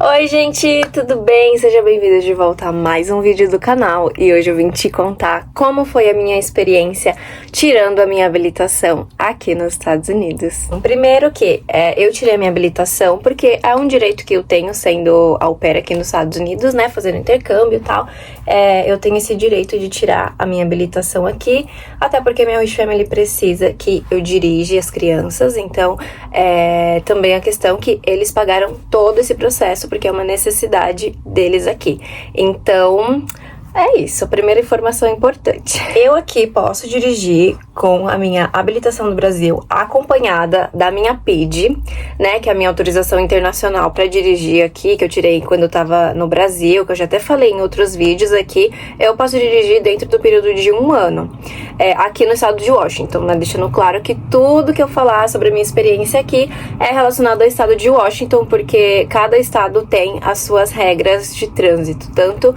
Oi gente, tudo bem? Seja bem-vindo de volta a mais um vídeo do canal. E hoje eu vim te contar como foi a minha experiência tirando a minha habilitação aqui nos Estados Unidos. Primeiro que eu tirei a minha habilitação porque é um direito que eu tenho sendo au pair aqui nos Estados Unidos, né, fazendo intercâmbio e tal. Eu tenho esse direito de tirar a minha habilitação aqui, até porque minha Wish Family precisa que eu dirija as crianças, então também a questão que eles pagaram todo esse processo, porque é uma necessidade deles aqui. Então, é isso, a primeira informação importante. Eu aqui posso dirigir com a minha habilitação do Brasil acompanhada da minha PID, né, que é a minha autorização internacional para dirigir aqui, que eu tirei quando eu tava no Brasil, que eu já até falei em outros vídeos aqui. Eu posso dirigir dentro do período de 1 ano, aqui no estado de Washington, né, deixando claro que tudo que eu falar sobre a minha experiência aqui é relacionado ao estado de Washington, porque cada estado tem as suas regras de trânsito, tanto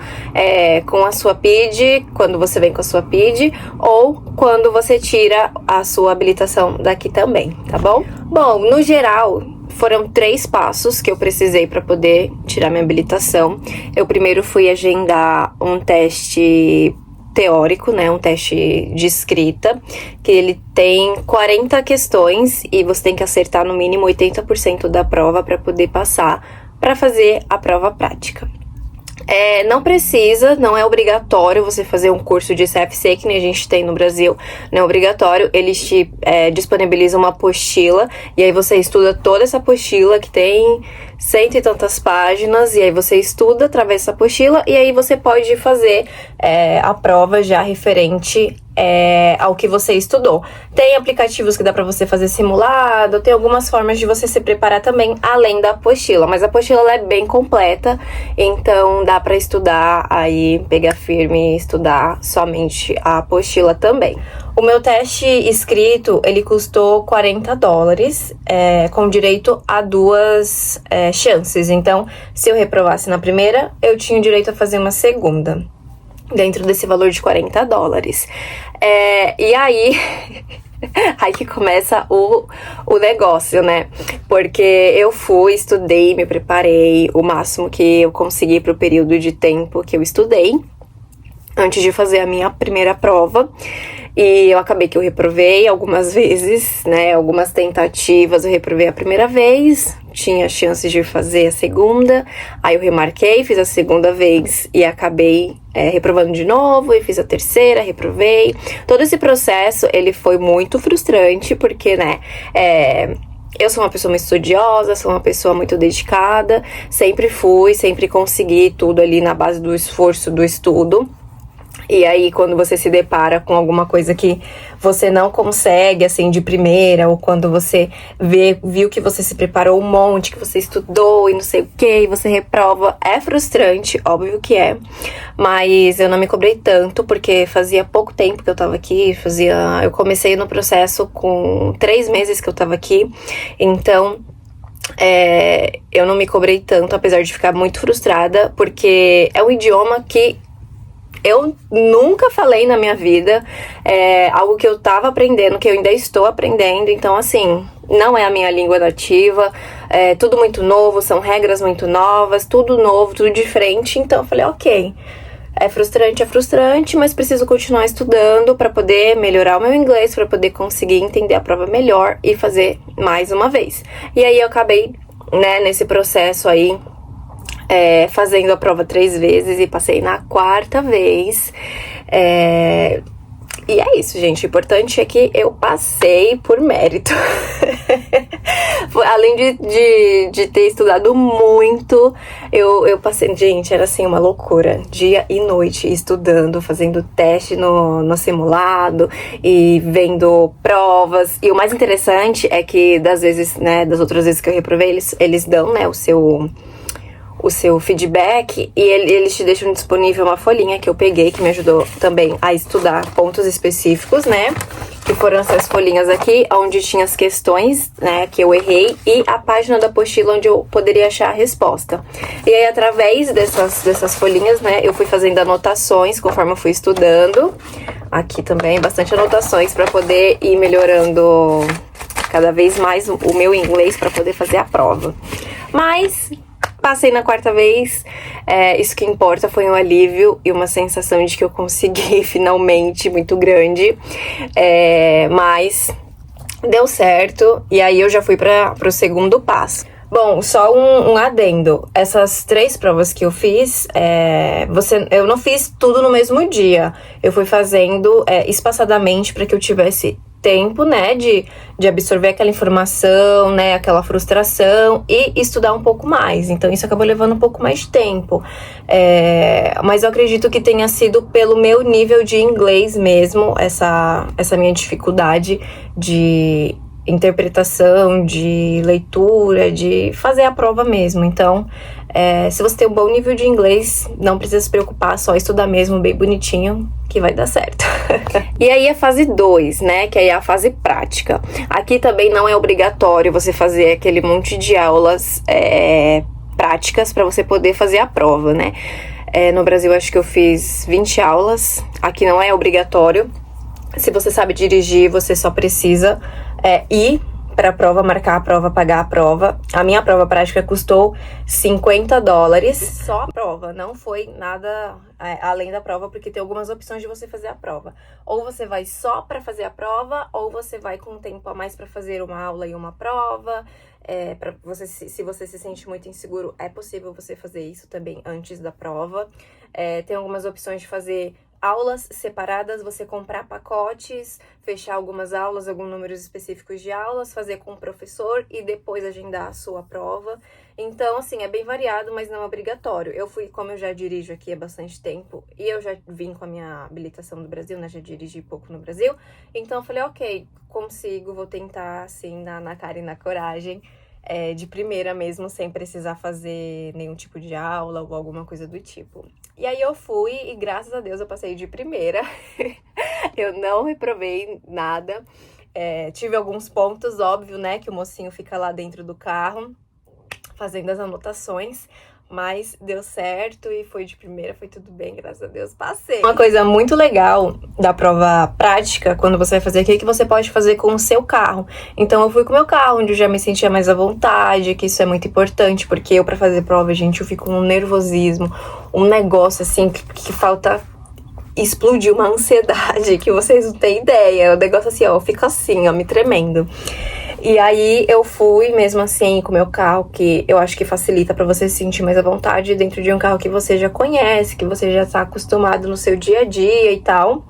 com a sua PID, quando você vem com a sua PID, ou quando você tira a sua habilitação daqui também, tá bom? Bom, no geral, foram 3 passos que eu precisei para poder tirar minha habilitação. Eu primeiro fui agendar um teste teórico, né, um teste de escrita, que ele tem 40 questões e você tem que acertar no mínimo 80% da prova para poder passar para fazer a prova prática. Não precisa, não é obrigatório você fazer um curso de CFC, que nem a gente tem no Brasil, não é obrigatório. Eles te disponibilizam uma apostila, e aí você estuda toda essa apostila, que tem 100 e tantas páginas, e aí você estuda através dessa apostila, e aí você pode fazer a prova já referente ao que você estudou. Tem aplicativos que dá pra você fazer simulado, tem algumas formas de você se preparar também, além da apostila, mas a apostila ela é bem completa, então dá pra estudar aí, pegar firme e estudar somente a apostila também. O meu teste escrito, ele custou $40, com direito a 2 chances. Então, se eu reprovasse na primeira, eu tinha o direito a fazer uma segunda, dentro desse valor de $40. E aí, aí que começa o negócio, né? Porque eu fui, estudei, me preparei o máximo que eu consegui pro período de tempo que eu estudei, antes de fazer a minha primeira prova. E eu acabei que eu reprovei algumas vezes, né, algumas tentativas eu reprovei a primeira vez, tinha chances de fazer a segunda, aí eu remarquei, fiz a segunda vez e acabei reprovando de novo, e fiz a terceira, reprovei. Todo esse processo, ele foi muito frustrante, porque, né, eu sou uma pessoa muito estudiosa, sou uma pessoa muito dedicada, sempre fui, sempre consegui tudo ali na base do esforço, do estudo. E aí, quando você se depara com alguma coisa que você não consegue, assim, de primeira, ou quando você viu que você se preparou um monte, que você estudou e não sei o que, e você reprova, é frustrante, óbvio que é. Mas eu não me cobrei tanto, porque fazia pouco tempo que eu tava aqui, eu comecei no processo com 3 meses que eu tava aqui, então eu não me cobrei tanto, apesar de ficar muito frustrada, porque é um idioma que eu nunca falei na minha vida, algo que eu tava aprendendo, que eu ainda estou aprendendo. Então, assim, não é a minha língua nativa, é tudo muito novo, são regras muito novas, tudo novo, tudo diferente. Então, eu falei, ok, é frustrante, mas preciso continuar estudando para poder melhorar o meu inglês, para poder conseguir entender a prova melhor e fazer mais uma vez. E aí, eu acabei, né, nesse processo aí, fazendo a prova 3 vezes e passei na 4ª vez. E é isso, gente. O importante é que eu passei por mérito. Além de ter estudado muito, eu passei... Gente, era assim uma loucura. Dia e noite estudando, fazendo teste no simulado e vendo provas. E o mais interessante é que das outras vezes que eu reprovei, eles dão, né, o seu feedback, e eles te deixam disponível uma folhinha que eu peguei, que me ajudou também a estudar pontos específicos, né, que foram essas folhinhas aqui, onde tinha as questões, né, que eu errei, e a página da apostila onde eu poderia achar a resposta. E aí, através dessas folhinhas, né, eu fui fazendo anotações conforme eu fui estudando. Aqui também, bastante anotações para poder ir melhorando cada vez mais o meu inglês para poder fazer a prova. Mas passei na quarta vez, isso que importa, foi um alívio e uma sensação de que eu consegui finalmente, muito grande, mas deu certo, e aí eu já fui pro segundo passo. Bom, só um adendo. Essas 3 provas que eu fiz, eu não fiz tudo no mesmo dia. Eu fui fazendo espaçadamente para que eu tivesse tempo, né, de absorver aquela informação, né, aquela frustração e estudar um pouco mais. Então isso acabou levando um pouco mais de tempo. Mas eu acredito que tenha sido pelo meu nível de inglês mesmo, essa minha dificuldade de interpretação, de leitura, de fazer a prova mesmo. Então, se você tem um bom nível de inglês, não precisa se preocupar, só estudar mesmo bem bonitinho, que vai dar certo. E aí a fase 2, né, que aí é a fase prática. Aqui também não é obrigatório você fazer aquele monte de aulas práticas para você poder fazer a prova, né. No Brasil, acho que eu fiz 20 aulas, aqui não é obrigatório. Se você sabe dirigir, você só precisa ir para a prova, marcar a prova, pagar a prova. A minha prova prática custou $50. Só a prova, não foi nada além da prova, porque tem algumas opções de você fazer a prova. Ou você vai só para fazer a prova, ou você vai com um tempo a mais para fazer uma aula e uma prova. Se você se sente muito inseguro, é possível você fazer isso também antes da prova. Tem algumas opções de fazer aulas separadas, você comprar pacotes, fechar algumas aulas, alguns números específicos de aulas, fazer com o professor e depois agendar a sua prova. Então, assim, é bem variado, mas não é obrigatório. Como eu já dirijo aqui há bastante tempo, e eu já vim com a minha habilitação do Brasil, né, já dirigi pouco no Brasil, então eu falei, ok, consigo, vou tentar, assim, na cara e na coragem, de primeira mesmo, sem precisar fazer nenhum tipo de aula ou alguma coisa do tipo. E aí eu fui e graças a Deus eu passei de primeira. Eu não reprovei nada. Tive alguns pontos, óbvio, né, que o mocinho fica lá dentro do carro fazendo as anotações, mas deu certo e foi de primeira, foi tudo bem, graças a Deus, passei. Uma coisa muito legal da prova prática, quando você vai fazer aqui, é que você pode fazer com o seu carro. Então eu fui com o meu carro, onde eu já me sentia mais à vontade, que isso é muito importante, porque eu, pra fazer prova, gente, eu fico com um nervosismo, um negócio assim, que falta explodir, uma ansiedade, que vocês não têm ideia. O negócio assim, ó, eu fico assim, ó, me tremendo. E aí eu fui mesmo assim com o meu carro, que eu acho que facilita pra você se sentir mais à vontade dentro de um carro que você já conhece, que você já tá acostumado no seu dia a dia e tal.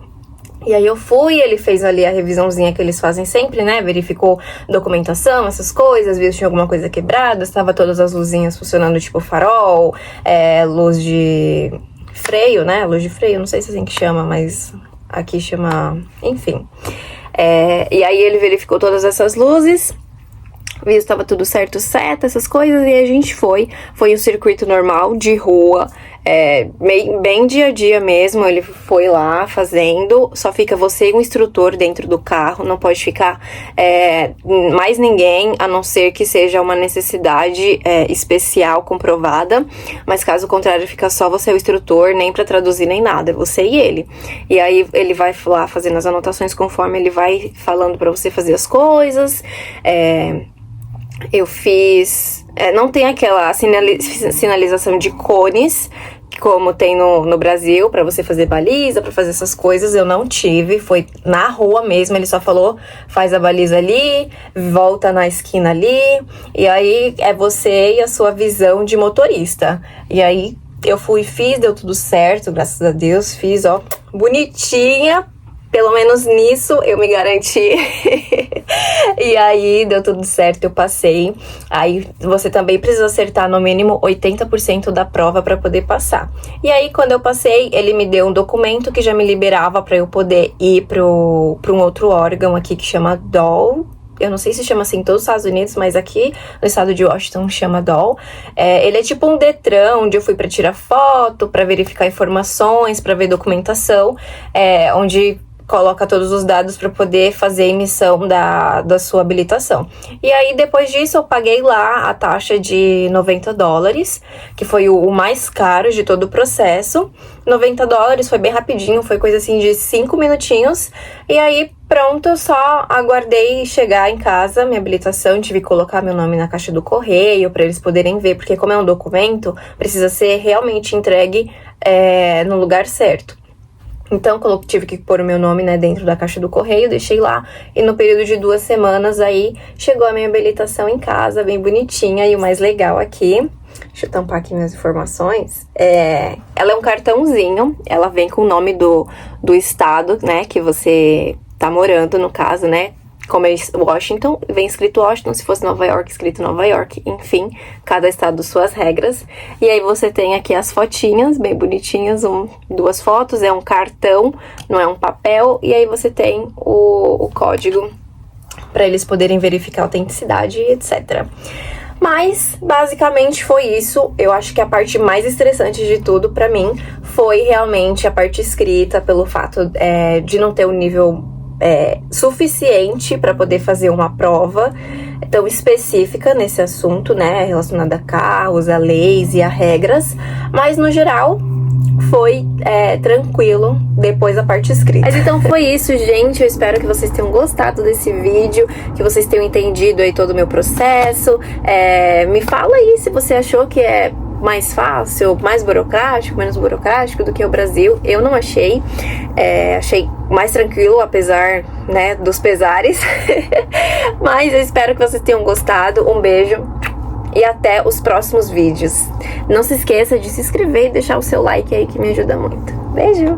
E aí eu fui, ele fez ali a revisãozinha que eles fazem sempre, né? Verificou documentação, essas coisas, viu se tinha alguma coisa quebrada, estava todas as luzinhas funcionando, tipo farol, luz de freio, né? Luz de freio, não sei se é assim que chama, mas aqui chama... Enfim. E aí ele verificou todas essas luzes, viu se estava tudo certo, seta, essas coisas, e a gente foi um circuito normal de rua, bem dia a dia mesmo. Ele foi lá fazendo, só fica você e o instrutor dentro do carro, não pode ficar mais ninguém, a não ser que seja uma necessidade especial comprovada, mas caso contrário fica só você e o instrutor, nem para traduzir nem nada, é você e ele. E aí ele vai lá fazendo as anotações conforme ele vai falando para você fazer as coisas. Eu fiz... não tem aquela sinalização de cones, como tem no Brasil, pra você fazer baliza, pra fazer essas coisas. Eu não tive, foi na rua mesmo. Ele só falou, faz a baliza ali, volta na esquina ali. E aí é você e a sua visão de motorista. E aí eu fui e fiz, deu tudo certo, graças a Deus. Fiz, ó, bonitinha. Pelo menos nisso eu me garanti. E aí deu tudo certo, eu passei. Aí você também precisa acertar no mínimo 80% da prova para poder passar. E aí quando eu passei, ele me deu um documento que já me liberava para eu poder ir para um outro órgão aqui que chama DOL. Eu não sei se chama assim em todos os Estados Unidos, mas aqui no estado de Washington chama DOL. Ele é tipo um Detran, onde eu fui para tirar foto, para verificar informações, para ver documentação, onde coloca todos os dados para poder fazer a emissão da sua habilitação. E aí, depois disso, eu paguei lá a taxa de $90, que foi o mais caro de todo o processo. $90 foi bem rapidinho, foi coisa assim de 5 minutinhos. E aí, Pronto, eu só aguardei chegar em casa, minha habilitação, tive que colocar meu nome na caixa do correio para eles poderem ver, porque como é um documento, precisa ser realmente entregue no lugar certo. Então, tive que pôr o meu nome, né, dentro da caixa do correio, deixei lá, e no período de 2 semanas aí, chegou a minha habilitação em casa, bem bonitinha, e o mais legal aqui, deixa eu tampar aqui minhas informações, ela é um cartãozinho, ela vem com o nome do estado, né, que você tá morando, no caso, né, como é Washington, vem escrito Washington, se fosse Nova York, escrito Nova York, enfim, cada estado suas regras. E aí você tem aqui as fotinhas, bem bonitinhas, 2 fotos, é um cartão, não é um papel, e aí você tem o código para eles poderem verificar a autenticidade, etc. Mas, basicamente, foi isso. Eu acho que a parte mais estressante de tudo, pra mim, foi realmente a parte escrita, pelo fato de não ter um nível suficiente para poder fazer uma prova tão específica nesse assunto, né, relacionada a carros, a leis e a regras, mas no geral foi tranquilo depois da parte escrita. Mas então foi isso, gente. Eu espero que vocês tenham gostado desse vídeo, que vocês tenham entendido aí todo o meu processo. Me fala aí se você achou que é mais fácil, mais burocrático, menos burocrático do que o Brasil. Eu não achei. Achei mais tranquilo, apesar, né, dos pesares. Mas eu espero que vocês tenham gostado. Um beijo e até os próximos vídeos. Não se esqueça de se inscrever e deixar o seu like aí, que me ajuda muito. Beijo!